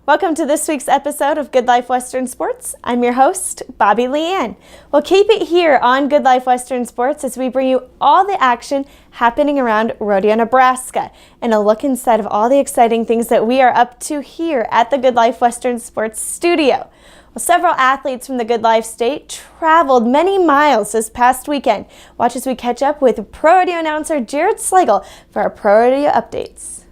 Welcome to this week's episode of Good Life Western Sports. I'm your host, Bobby Leanne. We'll keep it here on Good Life Western Sports as we bring you all the action happening around Rodeo, Nebraska, and a look inside of all the exciting things that we are up to here at the Good Life Western Sports studio. Well, several athletes from the Good Life State traveled many miles this past weekend. Watch as we catch up with Pro Rodeo Announcer Jared Slagle for our Pro Rodeo Updates.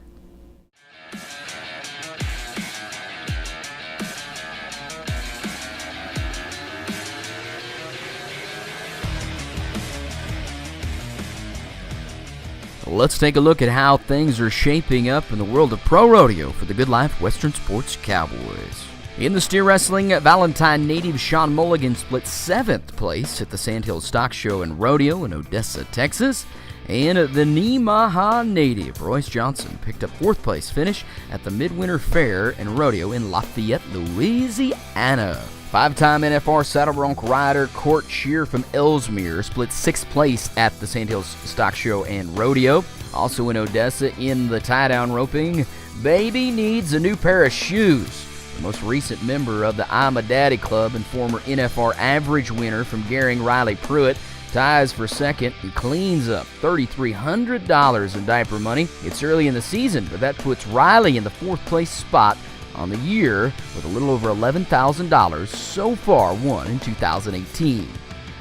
Let's take a look at how things are shaping up in the world of pro rodeo for the Good Life Western Sports Cowboys. In the steer wrestling, Valentine native Sean Mulligan split 7th place at the Sandhill Stock Show and Rodeo in Odessa, Texas. And the Nemaha native Royce Johnson picked up 4th place finish at the Midwinter Fair and Rodeo in Lafayette, Louisiana. 5-time NFR saddle bronc rider Court Shear from Ellesmere split 6th place at the Sandhills Stock Show and Rodeo. Also in Odessa in the tie-down roping, Baby needs a new pair of shoes. The most recent member of the I'm a Daddy Club and former NFR average winner from Gehring, Riley Pruitt, ties for 2nd and cleans up $3,300 in diaper money. It's early in the season, but that puts Riley in the 4th place spot on the year with a little over $11,000 so far won in 2018.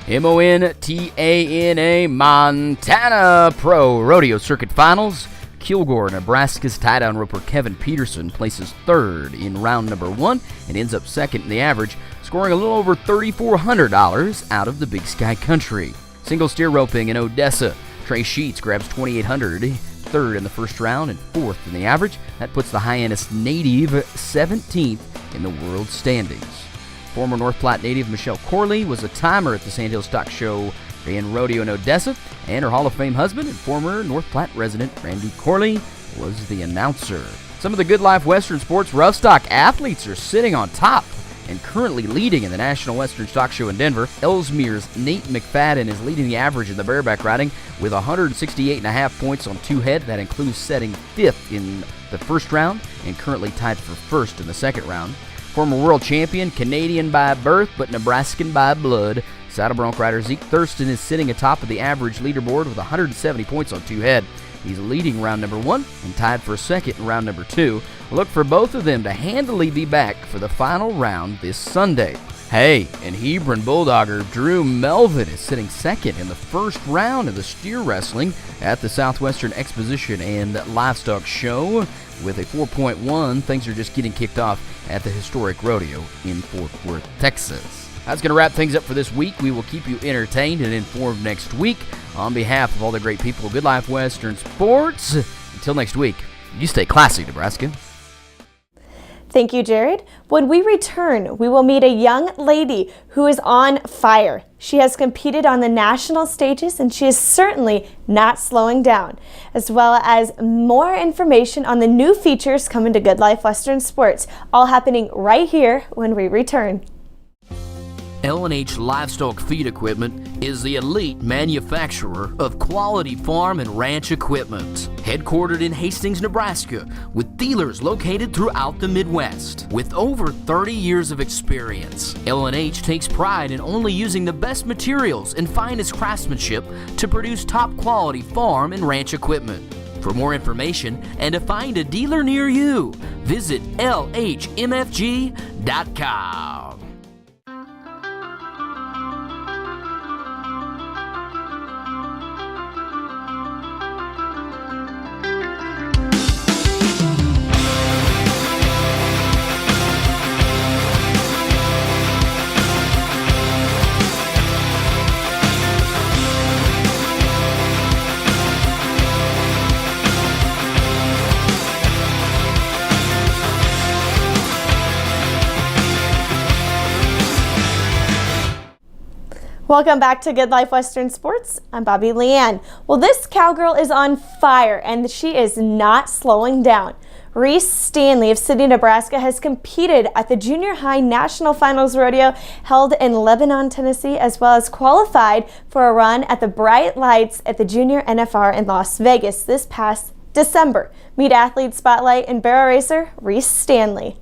Montana Montana Pro Rodeo Circuit Finals. Kilgore, Nebraska's tie-down roper Kevin Peterson places 3rd in round number 1 and ends up 2nd in the average, scoring a little over $3,400 out of the Big Sky Country. Single steer roping in Odessa. Trey Sheets grabs $2,800, 3rd in the first round and 4th in the average. That puts the Hyannis native 17th in the world standings. Former North Platte native Michelle Corley was a timer at the Sandhill Stock Show and Rodeo in Odessa, and her Hall of Fame husband and former North Platte resident Randy Corley was the announcer. Some of the Good Life Western Sports rough stock athletes are sitting on top and currently leading in the National Western Stock Show in Denver. Ellesmere's Nate McFadden is leading the average in the bareback riding with 168.5 points on 2 head. That includes setting 5th in the first round and currently tied for 1st in the second round. Former world champion, Canadian by birth but Nebraskan by blood, saddle bronc rider Zeke Thurston is sitting atop of the average leaderboard with 170 points on 2 head. He's leading round number 1 and tied for 2nd in round number 2. Look for both of them to handily be back for the final round this Sunday. Hey, and Hebron Bulldogger Drew Melvin is sitting 2nd in the first round of the steer wrestling at the Southwestern Exposition and Livestock Show with a 4.1. Things are just getting kicked off at the historic rodeo in Fort Worth, Texas. That's going to wrap things up for this week. We will keep you entertained and informed next week. On behalf of all the great people of Good Life Western Sports, until next week, you stay classy, Nebraska. Thank you, Jared. When we return, we will meet a young lady who is on fire. She has competed on the national stages and she is certainly not slowing down, as well as more information on the new features coming to Good Life Western Sports, all happening right here when we return. L&H Livestock Feed Equipment is the elite manufacturer of quality farm and ranch equipment. Headquartered in Hastings, Nebraska, with dealers located throughout the Midwest. With over 30 years of experience, L&H takes pride in only using the best materials and finest craftsmanship to produce top quality farm and ranch equipment. For more information and to find a dealer near you, visit lhmfg.com. Welcome back to Good Life Western Sports. I'm Bobby Leanne. Well, this cowgirl is on fire and she is not slowing down. Reece Stanley of Sidney, Nebraska has competed at the Junior High National Finals Rodeo held in Lebanon, Tennessee, as well as qualified for a run at the Bright Lights at the Junior NFR in Las Vegas this past December. Meet athlete spotlight and barrel racer Reece Stanley.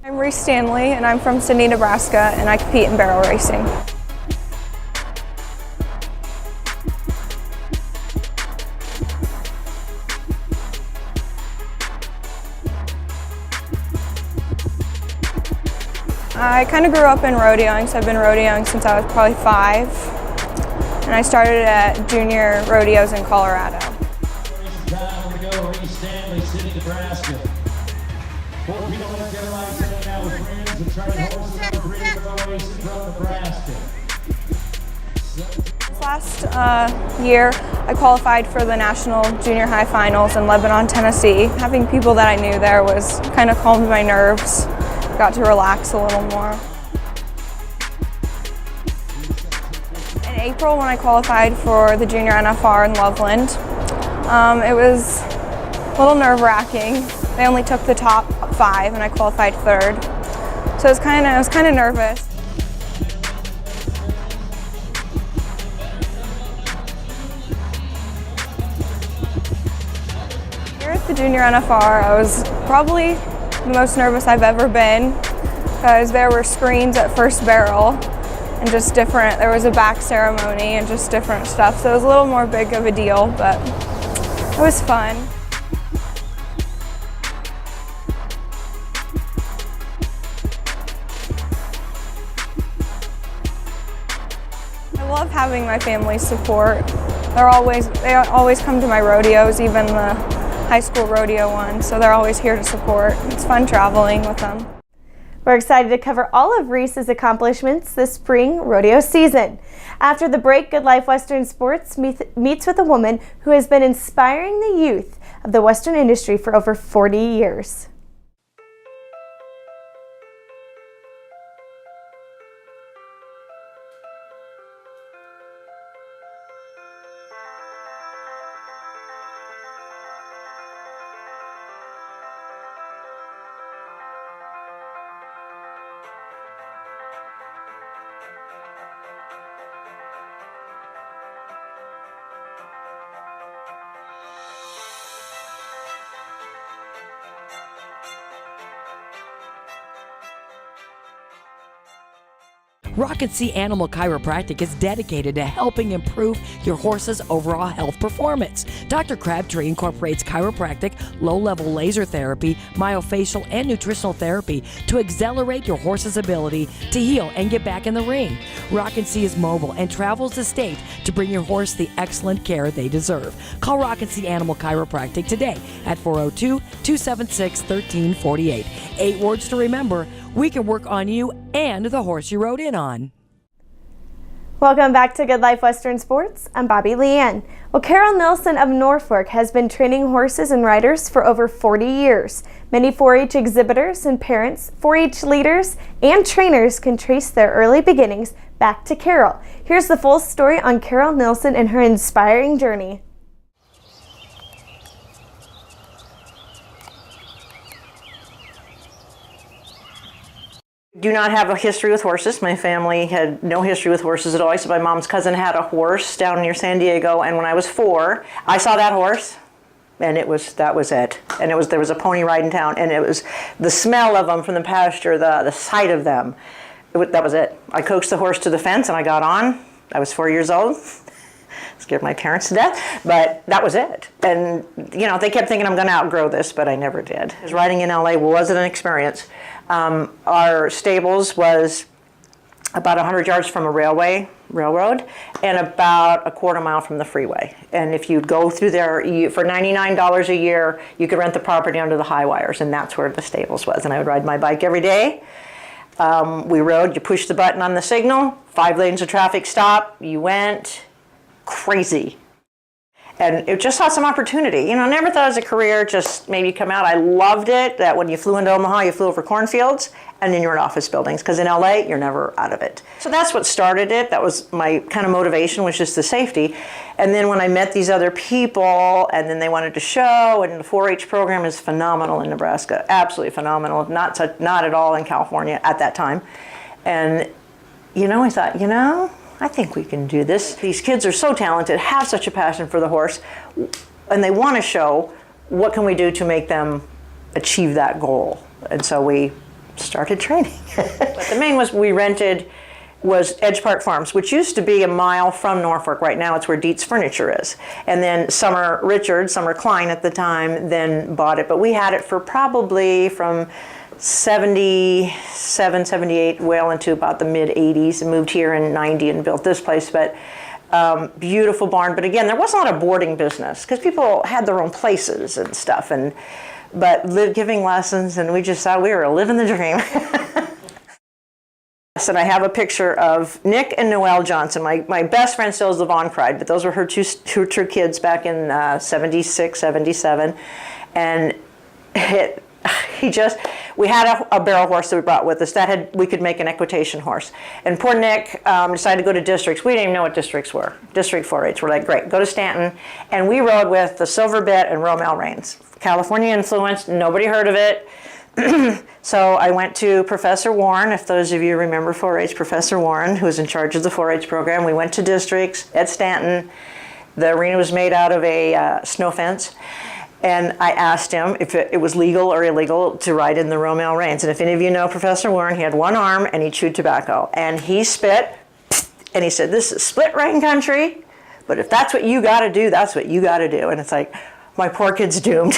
I'm Reece Stanley, and I'm from Sydney, Nebraska, and I compete in barrel racing. I kind of grew up in rodeoing, so I've been rodeoing since I was probably 5, and I started at Junior rodeos in Colorado. Time to go, Reece Stanley, Sydney, Nebraska. 4 people in Carolina hanging out with friends and trying horses on the breeding barrel racing from Nebraska. Last year, I qualified for the National Junior High Finals in Lebanon, Tennessee. Having people that I knew there was kind of calmed my nerves. Got to relax a little more. In April, when I qualified for the Junior NFR in Loveland, it was a little nerve-wracking. They only took the top 5, and I qualified 3rd, so I was kind of nervous. Here at the Junior NFR, I was probably the most nervous I've ever been, because there were screens at first barrel and just different. There was a back ceremony and just different stuff, so it was a little more big of a deal, but it was fun. I love having my family's support. They always come to my rodeos, even the high school rodeo one, so they're always here to support. It's fun traveling with them. We're excited to cover all of Reece's accomplishments this spring rodeo season. After the break, Good Life Western Sports meets with a woman who has been inspiring the youth of the Western industry for over 40 years. Rock and Sea Animal Chiropractic is dedicated to helping improve your horse's overall health performance. Dr. Crabtree incorporates chiropractic, low-level laser therapy, myofascial, and nutritional therapy to accelerate your horse's ability to heal and get back in the ring. Rock and Sea is mobile and travels the state to bring your horse the excellent care they deserve. Call Rock and Sea Animal Chiropractic today at 402-276-1348. 8 words to remember: we can work on you and the horse you rode in on. Welcome back to Good Life Western Sports. I'm Bobby Leanne. Well, Carol Nielsen of Norfolk has been training horses and riders for over 40 years. Many 4-H exhibitors and parents, 4-H leaders, and trainers can trace their early beginnings back to Carol. Here's the full story on Carol Nielsen and her inspiring journey. Do not have a history with horses. My family had no history with horses at all. So my mom's cousin had a horse down near San Diego, and when I was 4, I saw that horse, and that was it. And there was a pony ride in town, and it was the smell of them from the pasture, the sight of them. That was it. I coaxed the horse to the fence, and I got on. I was 4 years old. Scared my parents to death, but that was it. And you know, they kept thinking I'm going to outgrow this, but I never did. Riding in LA wasn't an experience. Our stables was about 100 yards from a railroad, and about a quarter mile from the freeway. And if you'd go through there, for $99 a year, you could rent the property under the high wires, and that's where the stables was. And I would ride my bike every day. We rode, you push the button on the signal, 5 lanes of traffic stop, you went crazy. And it just saw some opportunity. You know, I never thought it was a career, just maybe come out. I loved it, that when you flew into Omaha, you flew over cornfields, and then you're in office buildings, because in LA, you're never out of it. So that's what started it. That was my kind of motivation, was just the safety. And then when I met these other people, and then they wanted to show, and the 4-H program is phenomenal in Nebraska, absolutely phenomenal, not at all in California at that time. And, you know, I thought, you know, I think we can do this. These kids are so talented, have such a passion for the horse, and they want to show what can we do to make them achieve that goal. And so we started training. But the main was Edge Park Farms, which used to be a mile from Norfolk. Right now it's where Dietz Furniture is. And then Summer Klein at the time, then bought it. But we had it for probably from 77, 78, well into about the mid 80s, and moved here in 90 and built this place. But beautiful barn. But again, there wasn't a lot of boarding business because people had their own places and stuff. But giving lessons, and we just thought we were living the dream. And I have a picture of Nick and Noelle Johnson. My best friend still is Yvonne Cried, but those were her two kids back in 76, 77. And we had a barrel horse that we brought with us we could make an equitation horse. And poor Nick decided to go to districts. We didn't even know what districts were. District 4-H. We're like, great, go to Stanton. And we rode with the Silver Bit and Romel reins. California influenced, nobody heard of it. So I went to Professor Warren, if those of you remember 4-H, Professor Warren, who was in charge of the 4-H program. We went to districts at Stanton. The arena was made out of a snow fence. And I asked him if it was legal or illegal to ride in the Romel reins. And if any of you know Professor Warren, he had one arm and he chewed tobacco. And he spit, and he said, this is split riding country, but if that's what you gotta do, that's what you gotta do. And it's like, my poor kid's doomed.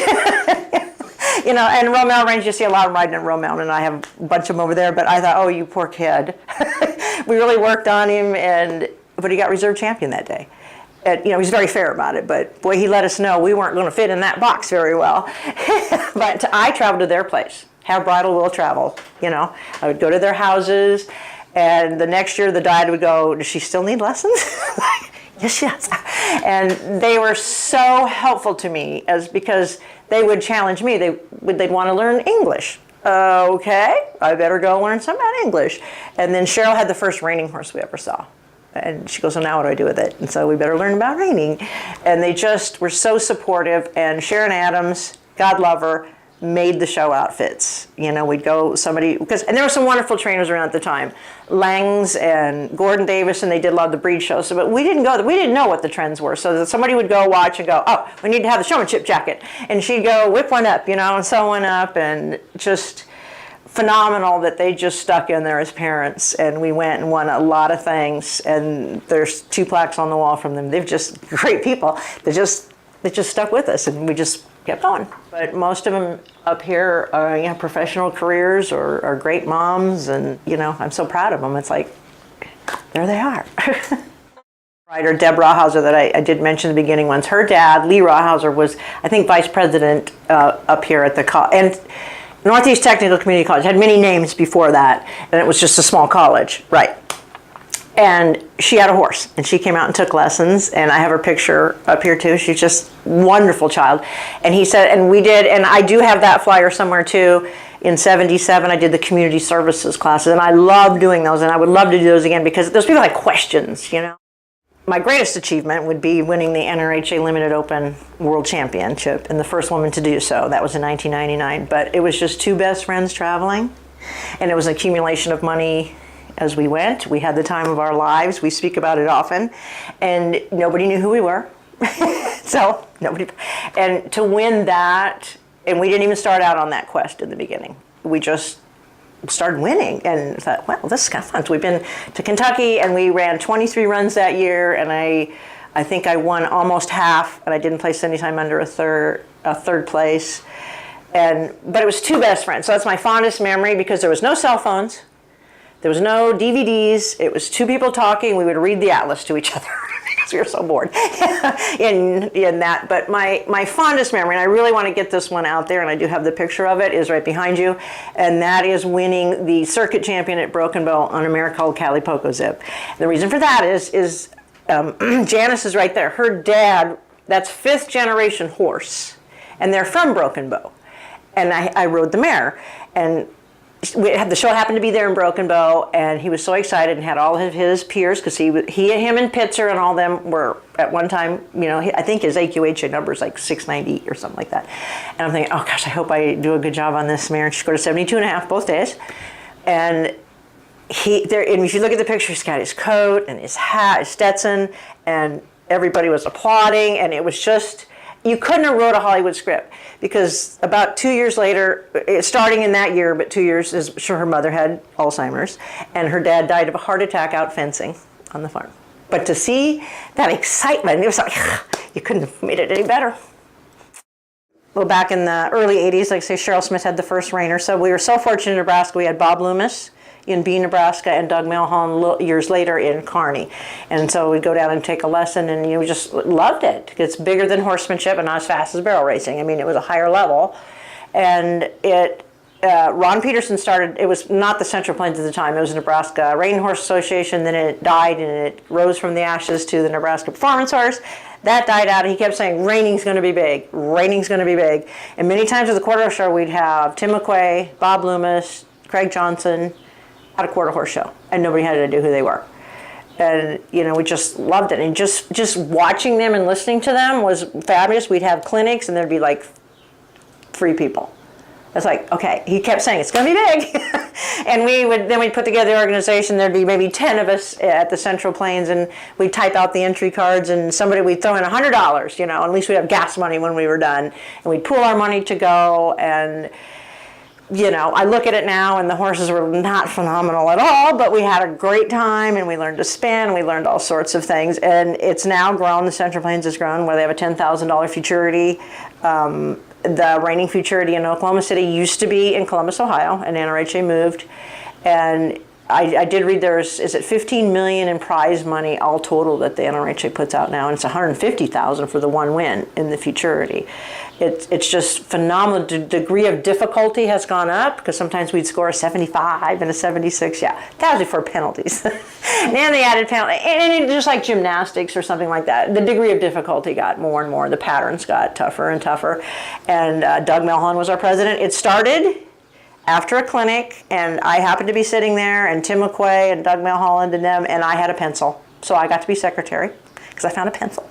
You know, and Romel reins, you see a lot of them riding in Romel, and I have a bunch of them over there, but I thought, oh, you poor kid. We really worked on him, but he got reserve champion that day. And, you know, he's very fair about it, but boy, he let us know we weren't going to fit in that box very well. But I traveled to their place, have bridal will travel, you know. I would go to their houses, and the next year the dad would go, does she still need lessons? Yes, yes. And they were so helpful to me because they would challenge me. They'd want to learn English. Okay, I better go learn some about English. And then Cheryl had the first reining horse we ever saw. And she goes, so now what do I do with it? And so we better learn about reining. And they just were so supportive. And Sharon Adams, God love her, made the show outfits. You know, we'd go and there were some wonderful trainers around at the time. Langs and Gordon Davis, and they did a lot of the breed shows. So, but we didn't know what the trends were. So that somebody would go watch and go, oh, we need to have the showmanship jacket. And she'd go whip one up, you know, and sew one up, and just phenomenal that they just stuck in there as parents. And we went and won a lot of things. And there's 2 plaques on the wall from them. They're just great people. They just stuck with us, and we just kept going. But most of them up here are professional careers or are great moms, and you know, I'm so proud of them. It's like, there they are. Writer Deb Rawhauser that I did mention in the beginning once, her dad, Lee Rawhauser, was, I think, vice president up here at the and Northeast Technical Community College. Had many names before that, and it was just a small college, right? And she had a horse, and she came out and took lessons, and I have her picture up here too. She's just a wonderful child. And he said, and we did, and I do have that flyer somewhere too. In 77, I did the community services classes, and I love doing those, and I would love to do those again because those people had questions, you know. My greatest achievement would be winning the NRHA Limited Open World Championship, and the first woman to do so. That was in 1999, but it was just 2 best friends traveling, and it was an accumulation of money as we went. We had the time of our lives. We speak about it often, and nobody knew who we were. So nobody, and to win that, and we didn't even start out on that quest in the beginning. We just started winning and thought, well, this is kind of fun. So we've been to Kentucky, and we ran 23 runs that year, and I think I won almost half, and I didn't place any time under a third place. But it was 2 best friends. So that's my fondest memory because there was no cell phones. There was no DVDs. It was 2 people talking. We would read the atlas to each other because we were so bored in that. But my fondest memory, and I really want to get this one out there, and I do have the picture of it, is right behind you, and that is winning the circuit champion at Broken Bow on a mare called Cali Poco Zip. And the reason for that is Janice is right there. Her dad, that's 5th generation horse, and they're from Broken Bow. And I rode the mare, and the show happened to be there in Broken Bow, and he was so excited and had all of his peers because him and Pitzer and all them were at one time, you know, I think his AQHA number is like 690 or something like that. And I'm thinking, oh gosh, I hope I do a good job on this mare. And she scored a 72.5 both days. And if you look at the picture, he's got his coat and his hat, his Stetson, and everybody was applauding, and it was just, you couldn't have wrote a Hollywood script, because about 2 years later, starting in that year, but 2 years, is sure, her mother had Alzheimer's, and her dad died of a heart attack out fencing on the farm. But to see that excitement, it was like, you couldn't have made it any better. Well, back in the early 80s, like I say, Cheryl Smith had the first reiner. So we were so fortunate in Nebraska. We had Bob Loomis in Bean, Nebraska, and Doug Milholland years later in Kearney. And so we'd go down and take a lesson, and we just loved it. It's bigger than horsemanship and not as fast as barrel racing. I mean, it was a higher level. And Ron Peterson started, it was not the Central Plains at the time, it was the Nebraska Reining Horse Association, then it died and it rose from the ashes to the Nebraska Performance Horse. That died out, and he kept saying, reining's going to be big, reining's going to be big. And many times at the quarter horse show, we'd have Tim McQuay, Bob Loomis, Craig Johnson at a quarter horse show, and nobody had to do who they were. And, we just loved it. And just watching them and listening to them was fabulous. We'd have clinics, and there'd be like 3 people. It's like, okay, he kept saying, it's going to be big. And we'd put together the organization. There'd be maybe 10 of us at the Central Plains, and we'd type out the entry cards, and we'd throw in $100, at least we'd have gas money when we were done. And we'd pool our money to go, and, I look at it now, and the horses were not phenomenal at all, but we had a great time, and we learned to spin, we learned all sorts of things, and it's now grown, the Central Plains has grown, where they have a $10,000 futurity. The reining futurity in Oklahoma City used to be in Columbus, Ohio, and NRHA moved. And I did read is it $15 million in prize money all total that the NRHA puts out now, and it's $150,000 for the one win in the futurity. It's just phenomenal. The degree of difficulty has gone up, because sometimes we'd score a 75 and a 76. Yeah, that was before penalties. And then they added penalty, and just like gymnastics or something like that, the degree of difficulty got more and more. The patterns got tougher and tougher. And Doug Milholland was our president. It started after a clinic, and I happened to be sitting there, and Tim McQuay and Doug Milholland and them, and I had a pencil. So I got to be secretary, because I found a pencil.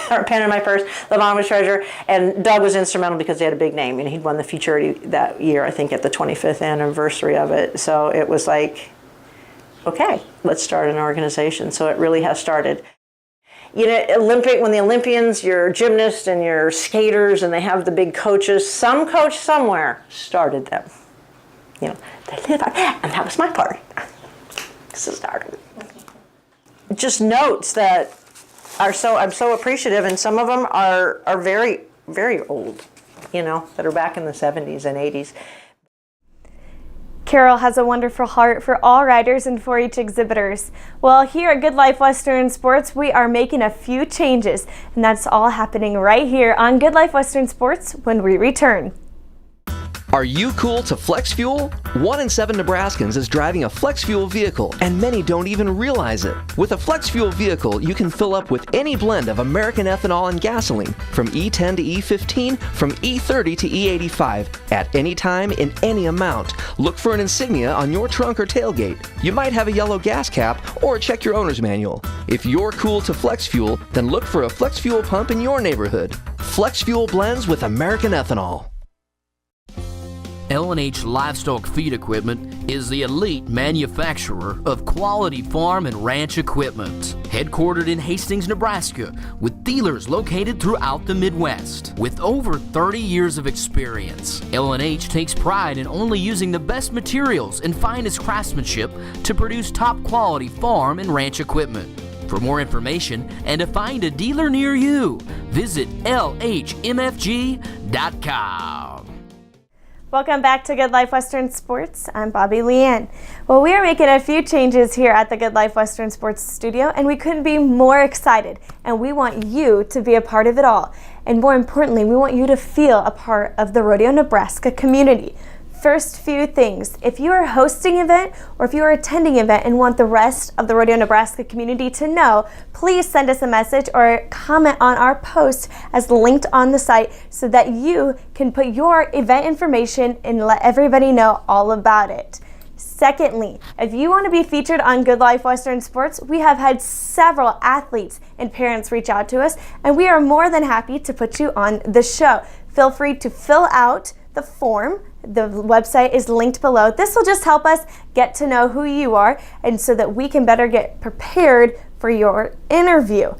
Or a pen in my purse. Lebanon was treasurer, and Doug was instrumental because he had a big name, and he'd won the futurity that year, I think, at the 25th anniversary of it. So it was like, okay, let's start an organization. So it really has started. When the Olympians, your gymnasts and your skaters, and they have the big coaches, some coach somewhere started them. They live on, and that was my part. So started. Just notes that I'm so appreciative, and some of them are very, very old, that are back in the 70s and 80s. Carol has a wonderful heart for all riders and 4-H exhibitors. Well, here at Good Life Western Sports, we are making a few changes, and that's all happening right here on Good Life Western Sports when we return. Are you cool to flex fuel? 1 in 7 Nebraskans is driving a flex fuel vehicle, and many don't even realize it. With a flex fuel vehicle, you can fill up with any blend of American ethanol and gasoline, from E10 to E15, from E30 to E85, at any time, in any amount. Look for an insignia on your trunk or tailgate. You might have a yellow gas cap, or check your owner's manual. If you're cool to flex fuel, then look for a flex fuel pump in your neighborhood. Flex fuel blends with American ethanol. L&H Livestock Feed Equipment is the elite manufacturer of quality farm and ranch equipment. Headquartered in Hastings, Nebraska, with dealers located throughout the Midwest. With over 30 years of experience, L&H takes pride in only using the best materials and finest craftsmanship to produce top quality farm and ranch equipment. For more information and to find a dealer near you, visit lhmfg.com. Welcome back to Good Life Western Sports. I'm Bobby Leanne. Well, we are making a few changes here at the Good Life Western Sports studio, and we couldn't be more excited. And we want you to be a part of it all. And more importantly, we want you to feel a part of the Rodeo Nebraska community. First few things, if you are hosting an event or if you are attending an event and want the rest of the Rodeo Nebraska community to know, please send us a message or comment on our post as linked on the site so that you can put your event information and let everybody know all about it. Secondly, if you want to be featured on Good Life Western Sports, we have had several athletes and parents reach out to us, and we are more than happy to put you on the show. Feel free to fill out the form. The website is linked below. This will just help us get to know who you are, and so that we can better get prepared for your interview.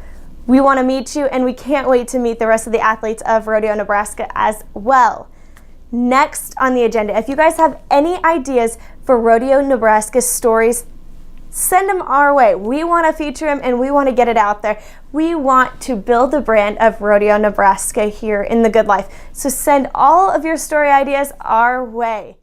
We want to meet you, and we can't wait to meet the rest of the athletes of Rodeo Nebraska as well. Next on the agenda, if you guys have any ideas for Rodeo Nebraska stories, send them our way. We want to feature them, and we want to get it out there. We want to build the brand of Rodeo Nebraska here in the Good Life. So send all of your story ideas our way.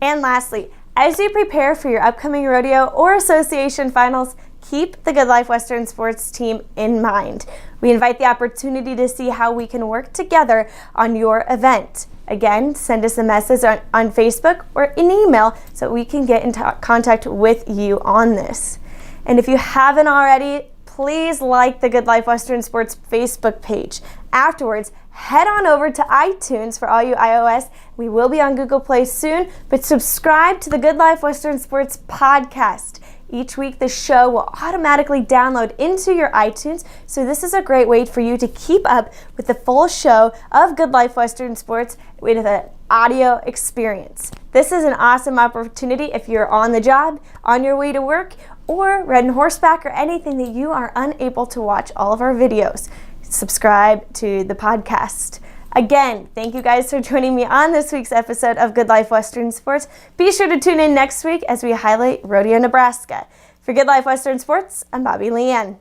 And lastly, as you prepare for your upcoming rodeo or association finals, keep the Good Life Western Sports team in mind. We invite the opportunity to see how we can work together on your event. Again, send us a message on Facebook or an email so we can get in contact with you on this. And if you haven't already, please like the Good Life Western Sports Facebook page. Afterwards, head on over to iTunes for all you iOS. We will be on Google Play soon, but subscribe to the Good Life Western Sports podcast. Each week, the show will automatically download into your iTunes, so this is a great way for you to keep up with the full show of Good Life Western Sports with an audio experience. This is an awesome opportunity if you're on the job, on your way to work, or riding horseback, or anything that you are unable to watch all of our videos. Subscribe to the podcast. Again, thank you guys for joining me on this week's episode of Good Life Western Sports. Be sure to tune in next week as we highlight Rodeo Nebraska. For Good Life Western Sports, I'm Bobby Leanne.